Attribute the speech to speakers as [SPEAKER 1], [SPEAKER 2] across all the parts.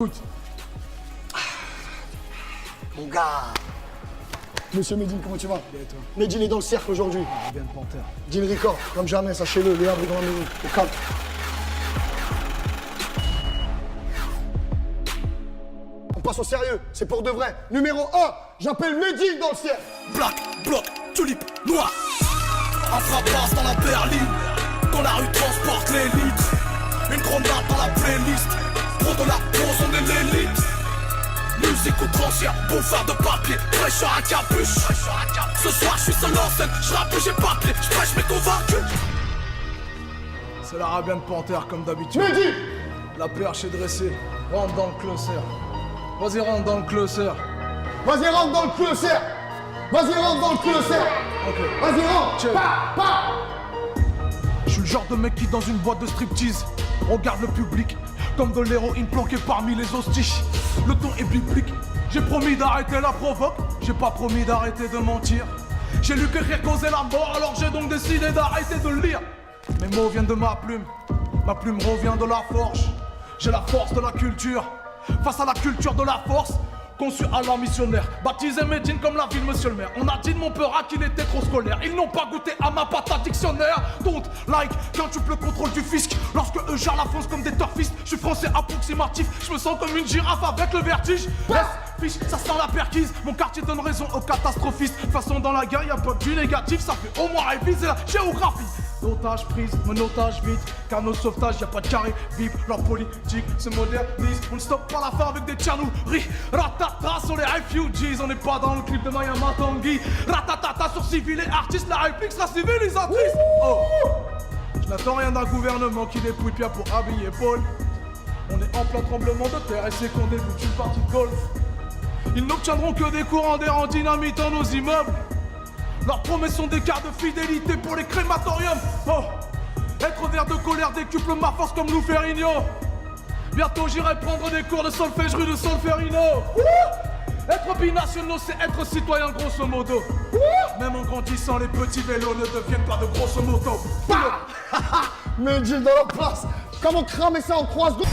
[SPEAKER 1] Écoute.
[SPEAKER 2] Mon gars. Monsieur Medine, comment tu vas?
[SPEAKER 1] Bien et toi?
[SPEAKER 2] Medine est dans le cercle aujourd'hui.
[SPEAKER 1] Je viens de Panthère.
[SPEAKER 2] Dean Record, comme jamais, sachez-le, les arbres dans la maison. Au calme. On passe au sérieux, c'est pour de vrai. Numéro 1, j'appelle Medine dans le cercle.
[SPEAKER 3] Black, bloc, tulipe, noir. Un frappasse dans la berline. Quand la rue transporte l'élite. Une grenade dans la playlist. Pro de la pose, on est l'élite. Musique outrancière, bouffard de papier, prêcheur à capuche. Ce soir je suis seul en scène, je rappe j'ai pas pied, je prêche mais convaincu.
[SPEAKER 1] C'est l'Arabien de Panthère comme d'habitude.
[SPEAKER 2] Medine.
[SPEAKER 1] La perche est dressée. Rentre dans le closer. Vas-y, rentre dans le closer.
[SPEAKER 2] Vas-y, rentre dans le cul, cercle. Vas-y, rentre dans le cul, cercle.
[SPEAKER 1] Ok.
[SPEAKER 2] Vas-y, rentre.
[SPEAKER 1] Check.
[SPEAKER 2] Pa.
[SPEAKER 1] Je suis le genre de mec qui dans une boîte de striptease regarde le public comme de l'héroïne planquée parmi les hostiches. Le ton est biblique. J'ai promis d'arrêter la provoque. J'ai pas promis d'arrêter de mentir. J'ai lu qu'écrire causait la mort, alors j'ai donc décidé d'arrêter de lire. Mes mots viennent de ma plume revient de la forge. J'ai la force de la culture, face à la culture de la force. Conçu à la missionnaire, baptisé Medine comme la ville monsieur le maire. On a dit de mon peur qu'il était trop scolaire. Ils n'ont pas goûté à ma pâte à dictionnaire. Don't like quand tu peux le contrôle du fisc. Lorsque eux gèrent la France comme des turfistes. Je suis français approximatif, je me sens comme une girafe avec le vertige. Fiche, ça sent la perquise. Mon quartier donne raison aux catastrophistes. De toute façon dans la guerre, y'a pas que du négatif. Ça fait au moins réviser la géographie. Otage prise, mon otage vite. Car nos sauvetages, y'a pas de carré, vive. Leur politique se modernise. On ne stoppe pas la fin avec des tchanouris. Ratata sur les refugees. On n'est pas dans le clip de Maya Matangi. Ratatata sur civil et artistes. La réplique sera civilisatrice. Oh, je n'attends rien d'un gouvernement qui dépouille Pierre pour habiller Paul. On est en plein tremblement de terre et c'est qu'on débute une partie de golf. Ils n'obtiendront que des courants d'air en dynamitant nos immeubles. Leurs promesses sont des cartes de fidélité pour les crématoriums. Oh, être vert de colère décuple ma force comme Lou Ferrigno. Bientôt j'irai prendre des cours de solfège rue de Solferino. Être binationaux c'est être citoyen grosso modo. Même en grandissant les petits vélos ne deviennent pas de grosses motos.
[SPEAKER 2] Medine dans la place. Comment cramer ça en 3 secondes?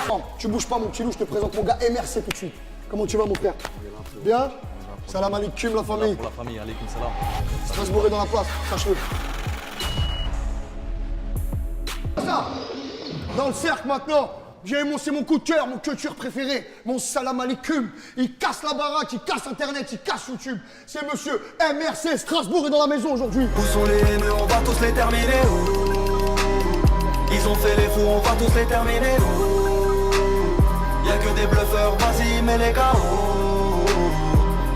[SPEAKER 2] Non, tu bouges pas mon petit loup, je te présente mon gars MRC tout de suite. Comment tu vas mon frère? Bien? Salam alaikum la famille.
[SPEAKER 4] Pour la famille, alaikum salam.
[SPEAKER 2] Strasbourg est dans la place, sache-le. Ça, dans le cercle maintenant, j'ai énoncé mon coup de cœur, mon culture préféré, mon salam alaikum. Il casse la baraque, il casse internet, il casse YouTube. C'est monsieur MRC, Strasbourg est dans la maison aujourd'hui.
[SPEAKER 3] Où sont les haineux, on va tous les terminer. Ils ont fait les fous, on va tous les terminer. Y'a que des bluffeurs, vas-y mets les KO.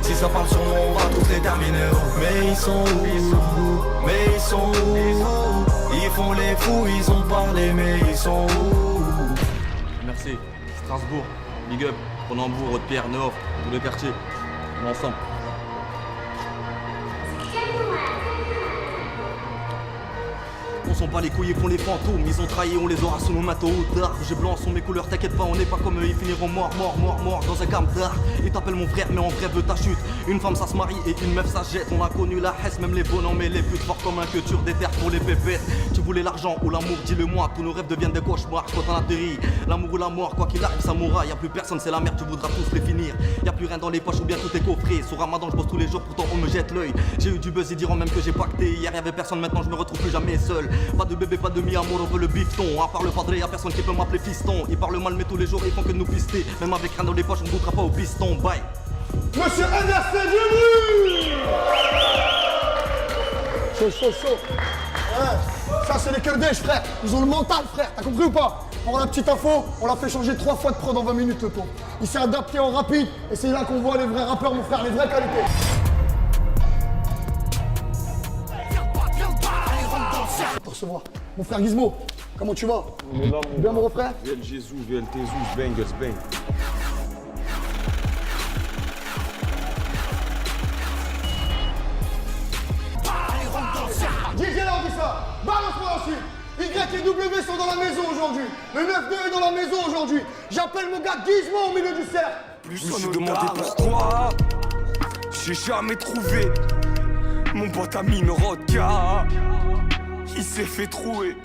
[SPEAKER 3] Si ça parle sur nous, on va tous les terminer. Mais ils sont où? Mais ils sont où? Ils font les fous, ils ont parlé, mais ils sont où?
[SPEAKER 4] Merci. Strasbourg, Big Up, Cronenbourg, Haute-Pierre, Nord, tous les quartiers. On est ensemble. On s'en bat les couilles et font les fantômes. Ils ont trahi, on les aura sous nos matos. Dark, j'ai blanc sont mes couleurs, t'inquiète pas, on n'est pas comme eux. Ils finiront morts dans un gamme d'art. Ils t'appellent mon frère, mais en vrai veut ta chute. Une femme ça se marie et une meuf ça se jette. On a connu la hesse, même les bonhommes mais les plus forts comme un culture des terres pour les pépettes. Tu voulais l'argent ou l'amour, dis-le-moi. Tous nos rêves deviennent des cauchemars quand on atterrit. L'amour ou la mort, quoi qu'il arrive, ça mourra. Y'a plus personne, c'est la merde, tu voudras tous les finir. Y'a plus rien dans les poches ou bien tout est coffré. Sur Ramadan, je bosse tous les jours, pourtant on me jette l'œil. J'ai eu du buzz, ils diront même que j'ai pacté. Hier y'avait personne, maintenant je me retrouve plus jamais seul. Pas de bébé, pas de mi-amour, on veut le bifton. À part le padré, y'a personne qui peut m'appeler fiston. Ils parlent mal, mais tous les jours ils font que de nous pister. Même avec rien dans les poches, on ne goûtera pas au piston. Bye.
[SPEAKER 2] Monsieur MRC bienvenue. Chaud. Ouais. Ça c'est les Kurdish frère. Ils ont le mental frère, t'as compris ou pas? Pour la petite info, on l'a fait changer 3 fois de prod en 20 minutes le ton. Il s'est adapté en rapide et c'est là qu'on voit les vrais rappeurs mon frère, les vraies qualités. Pour recevoir. Mon frère Gizmo, comment tu vas?
[SPEAKER 5] On est là, mon
[SPEAKER 2] Bien mon frère?
[SPEAKER 5] VL Jésus, VL Tezous, Bengals, bang.
[SPEAKER 2] DJ là on dit ça, balance-moi ensuite. Y et W sont dans la maison aujourd'hui. Le 9-2 est dans la maison aujourd'hui. J'appelle mon gars Gizmo au milieu du cercle.
[SPEAKER 3] Je me suis demandé pourquoi j'ai jamais trouvé mon pote ami Rodka. Il s'est fait trouer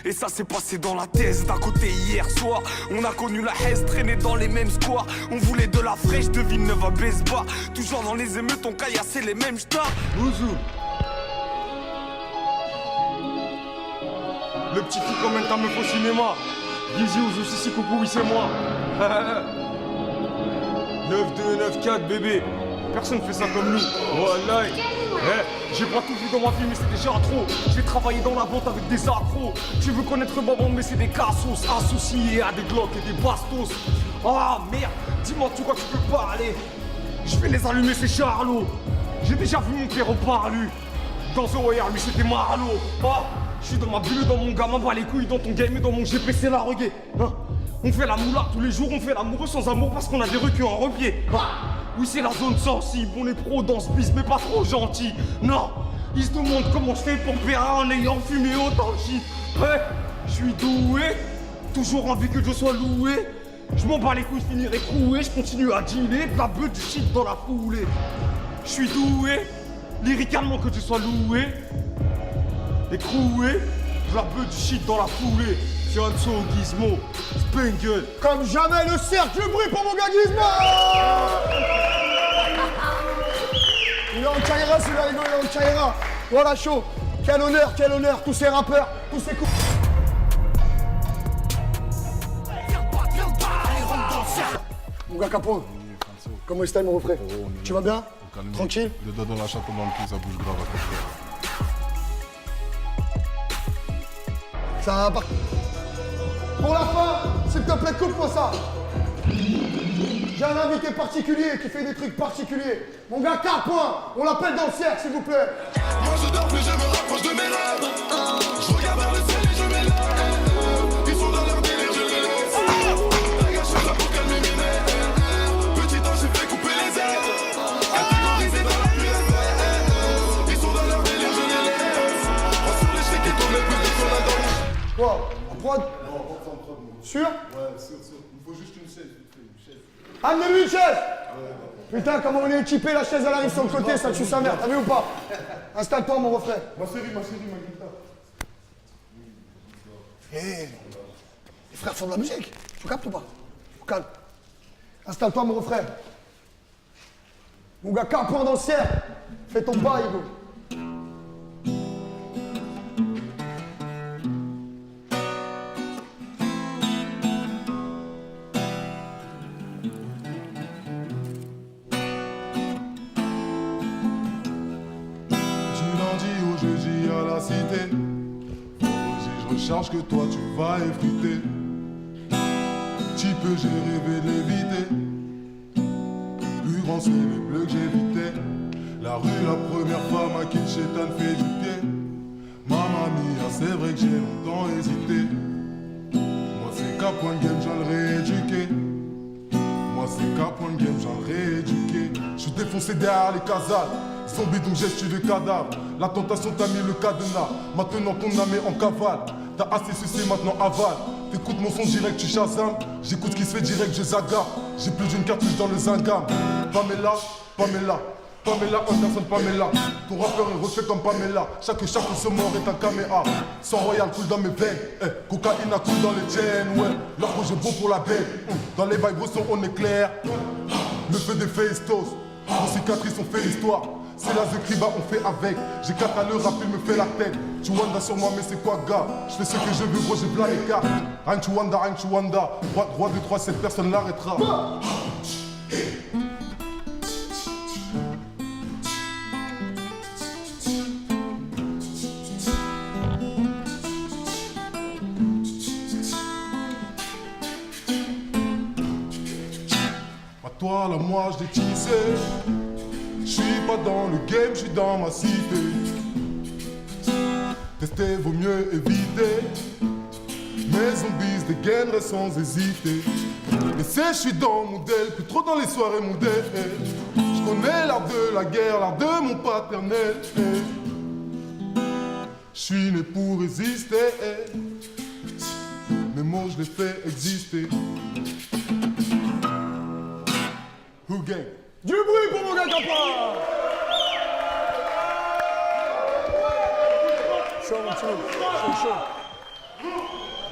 [SPEAKER 6] Et ça s'est passé dans la thèse d'un côté hier soir. On a connu la haise, traîné dans les mêmes squares. On voulait de la fraîche de Villeneuve à Besbar. Toujours dans les émeutes, on caillassait les mêmes stars.
[SPEAKER 5] Ouzou. Le petit qui commande ta meuf au cinéma. Gizi Ouzou, si coucou, oui c'est moi. 9-2-9-4 bébé. Personne fait ça comme nous. Wallah. J'ai pas tout vu dans ma vie mais c'est déjà trop. J'ai travaillé dans la vente avec des accros. Tu veux connaître maman mais c'est des cassos associés à des glocks et des bastos. Ah merde, dis-moi tu crois que tu peux parler. Je vais les allumer ces charlots. J'ai déjà vu mon père au parlu. Dans The Wire, lui c'était Marlowe. Ah, je suis dans ma bulle, dans mon gamin, bat les couilles dans ton game et dans mon GPC la reggae. Hein, on fait la moula tous les jours, on fait l'amoureux sans amour parce qu'on a des reculs en repied. Ah, oui c'est la zone sensible, on est pro dans ce bis mais pas trop gentil. Non, ils se demandent comment je fais pour périr en ayant fumé autant de shit. Ouais, je suis doué, toujours envie que je sois loué. Je m'en bats les couilles, je finirai coué, je continue à dealer, de la beuh du shit dans la foulée. Je suis doué, lyricalement que tu sois loué, écroué, de la beuh du shit dans la foulée. Fianso, Gizmo, Spangle.
[SPEAKER 2] Comme jamais le cercle, du bruit pour mon gars Gizmo. Il est en Kaira, celui-là, il est en Kaira. Voilà, chaud. Quel honneur, tous ces rappeurs, tous ces coups. Mon gars Capone, comment est-ce que mon refrain? Tu vas bien? Tranquille?
[SPEAKER 7] Le doigt dans la chatte dans le cul, ça bouge grave à côté.
[SPEAKER 2] Ça va pas. Pour la fin, s'il te plaît, coupe-moi ça. J'ai un invité particulier qui fait des trucs particuliers. Mon gars K-Point, on l'appelle dans le cercle, s'il vous plaît.
[SPEAKER 8] Moi je dors mais je me rapproche de mes rêves. Je regarde vers le ciel et je m'élève. Ils sont dans leur délire, je les laisse. La gâche là pour calmer mes nerfs. Petit ange, j'ai fait couper les ailes. Catégorisé dans la puissance. Ils sont dans leur délire, je les laisse. Prends sur les chèques et tourne plus de sur la danse.
[SPEAKER 2] Quoi? En prod?
[SPEAKER 7] Non, on prend trop de
[SPEAKER 2] Sûr?
[SPEAKER 7] Ouais, sûr. Il faut juste une chaise, une chaise.
[SPEAKER 2] Amenez-lui une chaise! Putain, comment on est équipé, la chaise elle arrive sur le côté, ça tue sa mère, t'as vu ou pas? Installe-toi mon refrain.
[SPEAKER 7] Ma série, ma guitare.
[SPEAKER 2] Hé, les frères font de la musique, tu captes ou pas? Calme. Installe-toi mon refrain. Mon gars, K-Point dans le cercle, fais ton bail, go.
[SPEAKER 7] Cité. Vendredi, je recharge que toi tu vas effriter. Petit peu j'ai rêvé de l'éviter. Plus grand c'est les bleus que j'évitais. La rue, la première femme à qui le chétan fait du pied. Mamma mia, c'est vrai que j'ai longtemps hésité. Moi c'est K-Point de game, j'en le rééduqué. Moi c'est K-Point de game, j'en le rééduqué. J'suis défoncé derrière les casales. Zombie donc j'ai tué le cadavre. La tentation t'a mis le cadenas. Maintenant ton âme est en cavale. T'as assez sucé, maintenant avale. T'écoutes mon son direct, tu Shazam. J'écoute ce qui se fait direct, je zaga. J'ai plus d'une cartouche dans le zingam. Pamela, Anderson Pamela. Ton rappeur est refait comme Pamela. Chaque se mord est un caméra. Sang royal coule dans mes veines. Cocaïne a coule dans les tiennes. Ouais, leur projet bon pour la bête. Dans les vibrations on est clair. Le feu des festos. Nos cicatrices ont fait l'histoire. C'est la The Kriba, on fait avec. J'ai 4 à l'heure, rap, il me fait la tête. Tu wanda sur moi, mais c'est quoi, gars? Je fais ce que je veux, gros, j'ai plein les cartes. Rien tu wanda. Droit de 3, cette personne l'arrêtera. À toi, là, moi, je l'ai tissé. J'suis pas dans le game, j'suis dans ma cité. Tester vaut mieux éviter. Mes zombies dégaineraient sans hésiter. Mais c'est j'suis dans mon modèle, plus trop dans les soirées mondaines. J'connais l'art de la guerre, l'art de mon paternel. J'suis né pour résister. Mes mots j'les fais exister. Who gang?
[SPEAKER 2] Du bruit pour mon gars K-Point! Chaud, mon chaud.